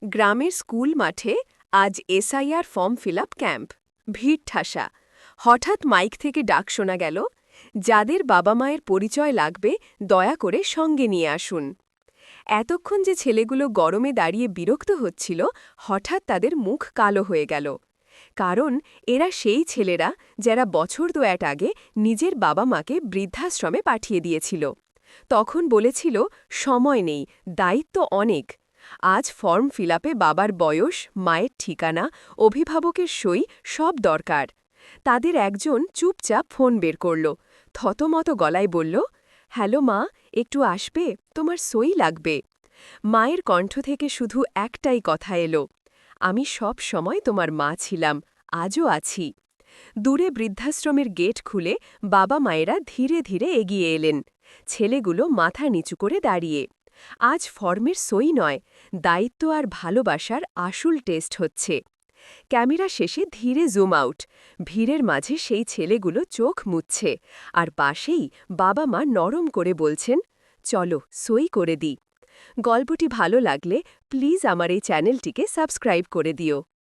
গ্রামের স্কুল মাঠে আজ SIR form fill up camp. ভিড় ঠাসা। হঠাৎ মাইক থেকে ডাক শোনা গেল, যাদের বাবা মায়ের পরিচয় লাগবে দয়া করে সঙ্গে নিয়ে আসুন। এতক্ষণ যে ছেলেগুলো গরমে দাঁড়িয়ে বিরক্ত হচ্ছিল, হঠাৎ তাদের মুখ কালো হয়ে গেল। কারণ এরা সেই ছেলেরা যারা বছর দুয়েক আগে নিজের বাবা মাকে বৃদ্ধাশ্রমে পাঠিয়ে দিয়েছিল। তখন বলেছিল সময় নেই, দায়িত্ব অনেক। আজ ফর্ম ফিল আপে বাবার বয়স, মায়ের ঠিকানা, অভিভাবকের সই সব দরকার। তাদের একজন চুপচাপ ফোন বের করল, থতমত গলায় বলল, হ্যালো মা, একটু আসবে, তোমার সই লাগবে। মায়ের কণ্ঠ থেকে শুধু একটাই কথা এলো, আমি সব সময় তোমার মা ছিলাম, আজও আছি। দূরে বৃদ্ধাশ্রমের গেট খুলে বাবা মায়েরা ধীরে ধীরে এগিয়ে এলেন, ছেলেগুলো মাথা নিচু করে দাঁড়িয়ে। আজ ফর্মের সই নয়, দায়িত্ব আর ভালোবাসার আসল টেস্ট হচ্ছে। ক্যামেরা শেষে ধীরে জুম আউট, ভিড়ের মাঝে সেই ছেলেগুলো চোখ মুছছে, আর পাশেই বাবা মা নরম করে বলছেন, চলো সই করে দিই। গল্পটি ভালো লাগলে প্লিজ আমার এই চ্যানেলটিকে সাবস্ক্রাইব করে দিও।